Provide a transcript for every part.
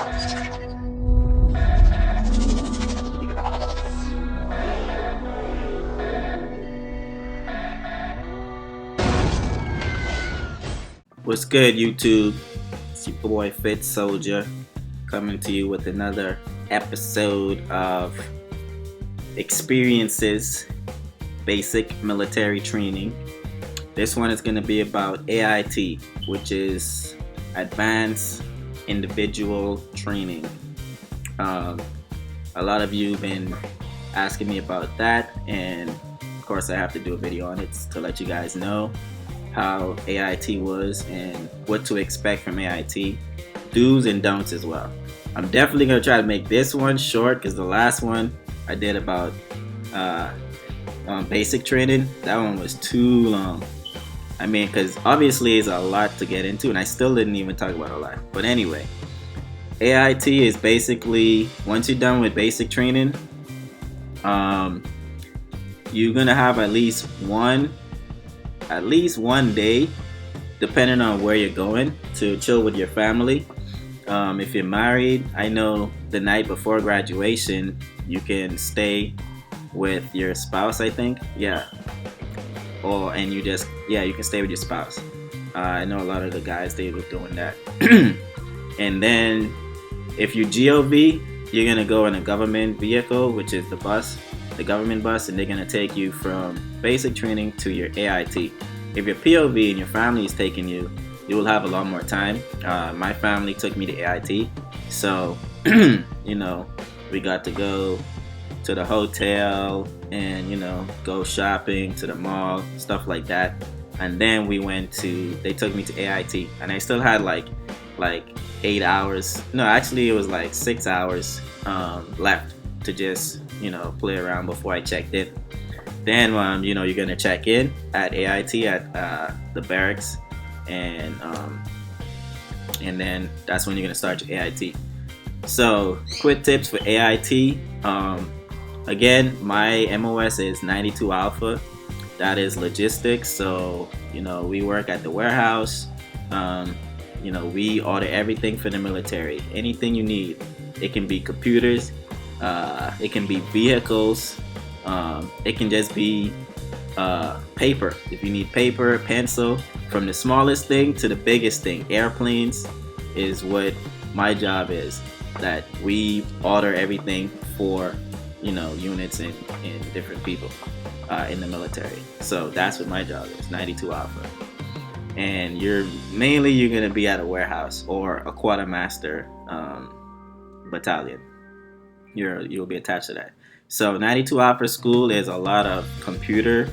What's good, YouTube? It's your boy Fit Soldier coming to you with another episode of Experiences Basic Military Training. This one is going to be about AIT, which is Advanced Individual Training. A lot of you have been asking me about that, and of course I have to do a video on it to let you guys know how AIT was and what to expect from AIT, do's and don'ts as well. I'm definitely going to try to make this one short because the last one I did about basic training, that one was too long. I mean, because obviously it's a lot to get into and I still didn't even talk about a lot. But anyway, AIT is basically, once you're done with basic training, you're going to have at least one day, depending on where you're going, to chill with your family. If you're married, I know the night before graduation you can stay with your spouse, I think. Yeah. You can stay with your spouse. I know a lot of the guys, they were doing that. And then if you GOV, you're gonna go in a government vehicle, which is the government bus, and they're gonna take you from basic training to your AIT. If you're POV and your family is taking you, you will have a lot more time. My family took me to AIT, so we got to go to the hotel and go shopping, to the mall, stuff like that. And then they took me to AIT, and I still had like 8 hours. No, actually it was like 6 hours left to just play around before I checked in. Then you're gonna check in at AIT at the Barracks, and then that's when you're gonna start your AIT. So quick tips for AIT. Again, my MOS is 92 Alpha. That is logistics. So we work at the warehouse. We order everything for the military. Anything you need. It can be computers. It can be vehicles. It can just be paper. If you need paper, pencil, from the smallest thing to the biggest thing. Airplanes is what my job is. That we order everything for units and different people in the military. So that's what my job is. 92 Alpha. And you're gonna be at a warehouse or a quartermaster battalion. You'll be attached to that. So 92 Alpha School is a lot of computer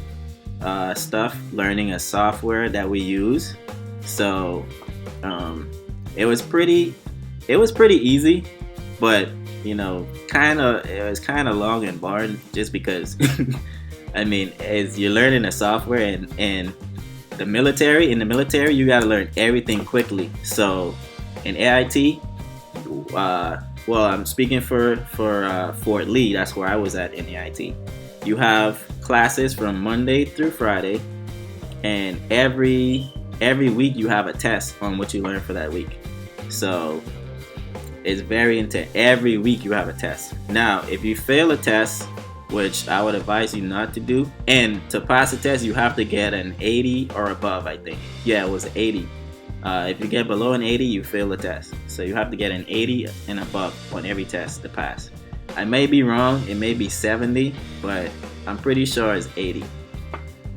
stuff, learning a software that we use. So it was pretty easy, but it was kind of long and boring just because I mean, as you're learning a software and in the military you got to learn everything quickly. So in AIT, I'm speaking for Fort Lee. That's where I was at in AIT. You have classes from Monday through Friday, and every week you have a test on what you learned for that week. So it's very intense. Every week you have a test. Now, if you fail a test, which I would advise you not to do, and to pass the test you have to get an 80 or above, I think. Yeah, it was 80. If you get below an 80, you fail the test. So you have to get an 80 and above on every test to pass. I may be wrong, it may be 70, but I'm pretty sure it's 80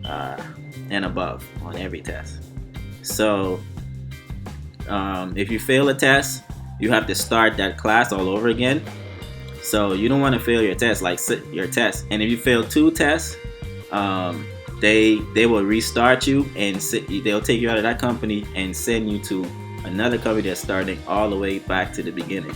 and above on every test. So if you fail a test, you have to start that class all over again. So you don't want to fail your test, and if you fail 2 tests, they will restart you and they'll take you out of that company and send you to another company that's starting all the way back to the beginning.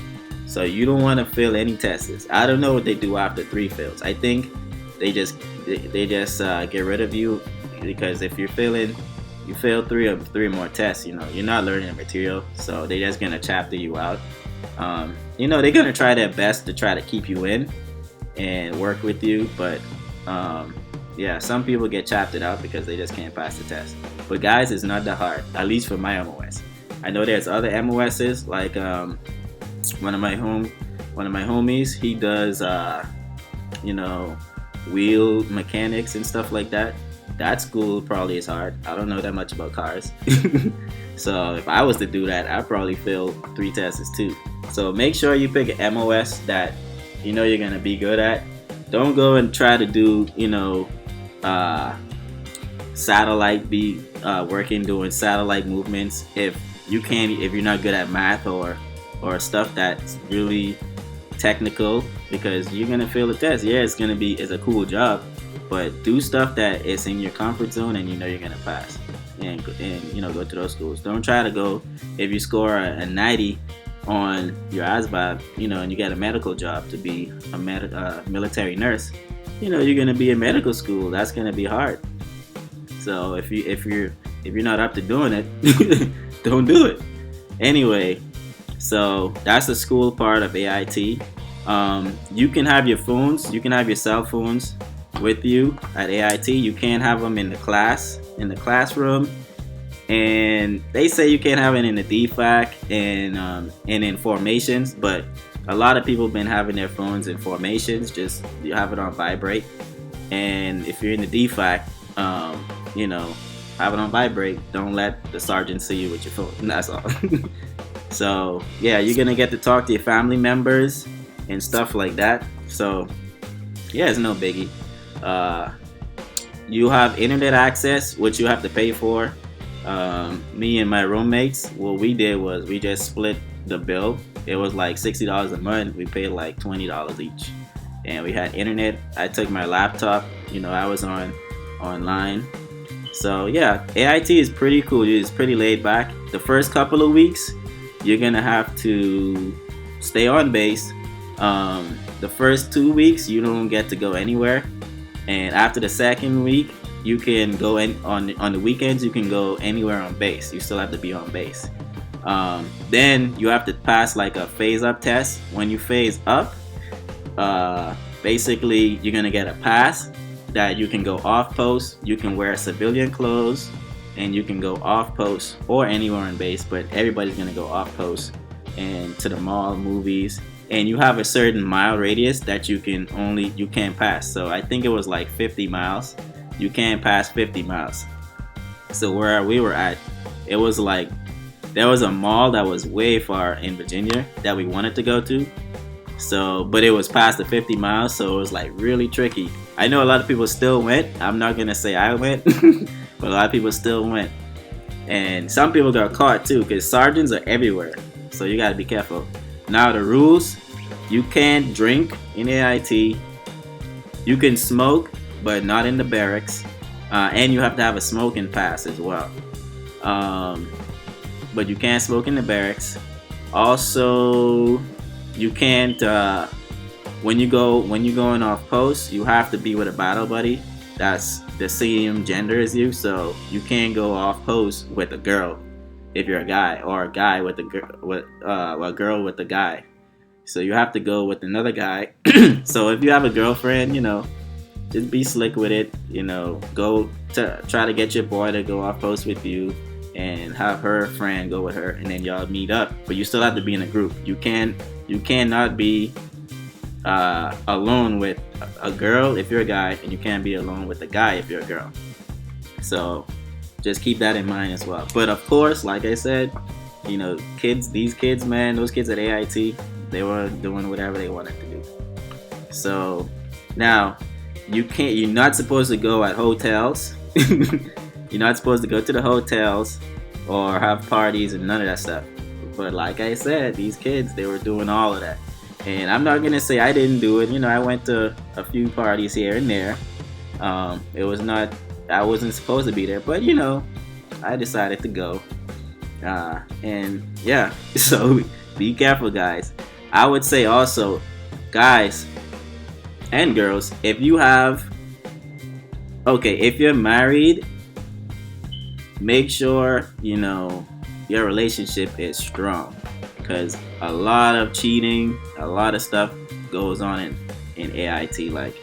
So you don't want to fail any tests. I don't know what they do after 3 fails. I think they just get rid of you, because if you fail 3 more tests, you're not learning the material. So they're just gonna chapter you out. They're gonna try their best to try to keep you in and work with you, but some people get chaptered out because they just can't pass the test. But guys, it's not that hard, at least for my MOS. I know there's other MOSs like one of my homies, he does you know, wheel mechanics and stuff like that. That school probably is hard. I don't know that much about cars. So if I was to do that, I'd probably fail 3 tests too. So make sure you pick an MOS that you know you're gonna be good at. Don't go and try to do, satellite, be working doing satellite movements if you're not good at math or stuff that's really technical, because you're gonna fail the test. Yeah, it's a cool job, but do stuff that is in your comfort zone and you know you're gonna pass, and go to those schools. Don't try to go if you score a 90 on your ASVAB, and you get a medical job to be a military nurse. You're gonna be in medical school. That's gonna be hard. So if you're not up to doing it, don't do it. Anyway, so that's the school part of AIT. You can have your phones, you can have your cell phones with you at AIT. You can't have them in the classroom, and they say you can't have it in the DFAC and in formations. But a lot of people have been having their phones in formations. Just you have it on vibrate, and if you're in the DFAC, have it on vibrate. Don't let the sergeant see you with your phone. That's all. So yeah, you're gonna get to talk to your family members and stuff like that. So yeah, it's no biggie. You have internet access, which you have to pay for. Me and my roommates, what we did was we just split the bill. It was like $60 a month. We paid like $20 each, and we had internet. I took my laptop. I was online. So yeah, AIT is pretty cool. It's pretty laid back. The first couple of weeks, you're gonna have to stay on base. The first 2 weeks, you don't get to go anywhere, and after the second week, you can go in on the weekends. You can go anywhere on base. You still have to be on base. Then you have to pass like a phase up test. When you phase up, basically you're gonna get a pass that you can go off post. You can wear civilian clothes, and you can go off post or anywhere on base. But everybody's gonna go off post and to the mall, movies. And you have a certain mile radius that you can't pass. So I think it was like 50 miles. You can't pass 50 miles. So where we were at, it was like there was a mall that was way far in Virginia that we wanted to go to. So, but it was past the 50 miles, so it was like really tricky. I know a lot of people still went. I'm not gonna say I went, but a lot of people still went. And some people got caught too, because sergeants are everywhere. So you gotta be careful. Now the rules: you can't drink in AIT. You can smoke, but not in the barracks. And you have to have a smoking pass as well. But you can't smoke in the barracks. Also, you can't when you're going off post, you have to be with a battle buddy that's the same gender as you. So you can't go off post with a girl if you're a guy, or a guy with a girl with a guy. So you have to go with another guy. So if you have a girlfriend, just be slick with it. Go to try to get your boy to go off post with you, and have her friend go with her, and then y'all meet up. But you still have to be in a group. You cannot be alone with a girl if you're a guy, and you can't be alone with a guy if you're a girl. So just keep that in mind as well. But of course, like I said, these kids, man, those kids at AIT, they were doing whatever they wanted to do. So now you're not supposed to go at hotels. You're not supposed to go to the hotels or have parties and none of that stuff. But like I said, these kids, they were doing all of that. And I'm not gonna say I didn't do it. I went to a few parties here and there. I wasn't supposed to be there, but I decided to go. And yeah, so be careful, guys. I would say also, guys and girls, if you're married, make sure your relationship is strong, because a lot of cheating, a lot of stuff goes on in AIT. Like,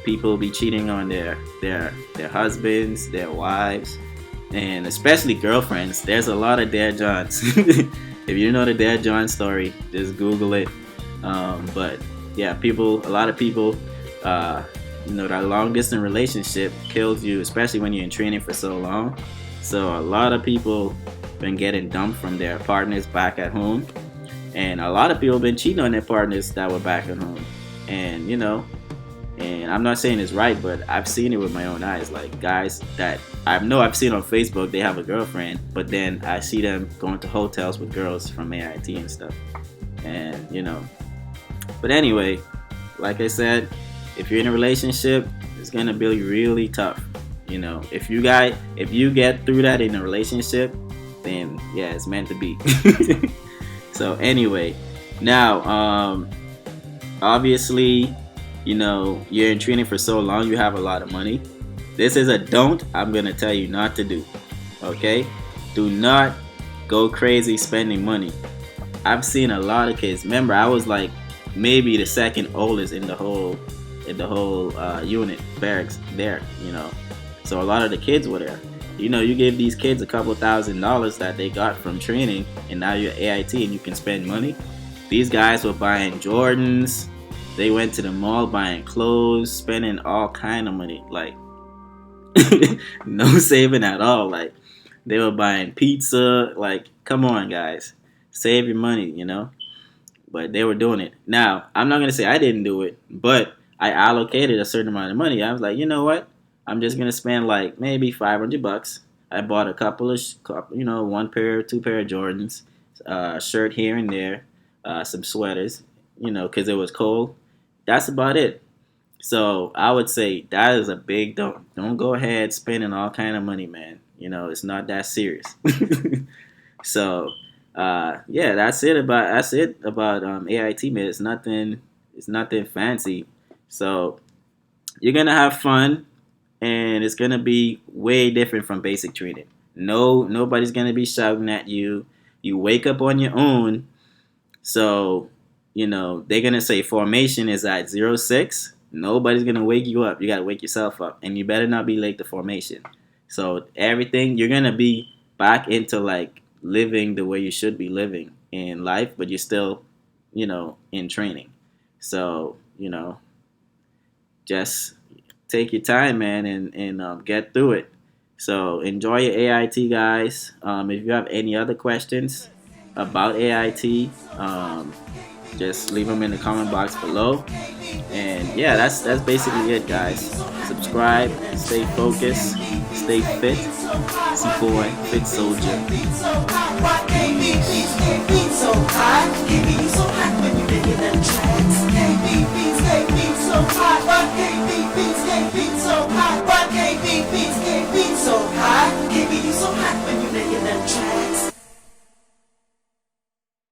people be cheating on their husbands, their wives, and especially girlfriends. There's a lot of dead Johns. If you know the Dad John story, just Google it. But yeah, a lot of people, that long distance relationship kills you, especially when you're in training for so long. So a lot of people been getting dumped from their partners back at home, and a lot of people been cheating on their partners that were back at home. And and I'm not saying it's right, but I've seen it with my own eyes. Like guys that I've seen on Facebook, they have a girlfriend, but then I see them going to hotels with girls from AIT and stuff. And but anyway, like I said, if you're in a relationship, it's gonna be really tough. If you get through that in a relationship, then yeah, it's meant to be. So anyway, now obviously, you're in training for so long, you have a lot of money. This is a don't I'm gonna tell you not to do. Okay? Do not go crazy spending money. I've seen a lot of kids. Remember, I was like maybe the second oldest in the whole unit, barracks there, So a lot of the kids were there. You give these kids a couple $1,000s that they got from training, and now you're AIT and you can spend money. These guys were buying Jordans. They went to the mall buying clothes, spending all kind of money, like no saving at all. Like they were buying pizza. Like, come on, guys, save your money, But they were doing it. Now, I'm not gonna say I didn't do it, but I allocated a certain amount of money. I was like, you know what? I'm just gonna spend like maybe $500. I bought a couple of, one pair, two pair of Jordans, shirt here and there, some sweaters, because it was cold. That's about it. So I would say that is a big don't. Don't go ahead spending all kind of money, man. It's not that serious. So yeah, that's it about AIT, man. It's nothing fancy. So you're gonna have fun, and it's gonna be way different from basic training. Nobody's gonna be shouting at you. You wake up on your own. So they're gonna say formation is at 06. Nobody's gonna wake you up. You gotta wake yourself up, and you better not be late to formation. So everything, you're gonna be back into like living the way you should be living in life, but you're still in training. So just take your time, man, and get through it. So enjoy your AIT, guys. If you have any other questions about AIT, just leave them in the comment box below. And yeah, that's basically it, guys. Subscribe, stay focused, stay fit. It's your boy, Fit Soldier. So high, can't be so hot when you lay in them tracks.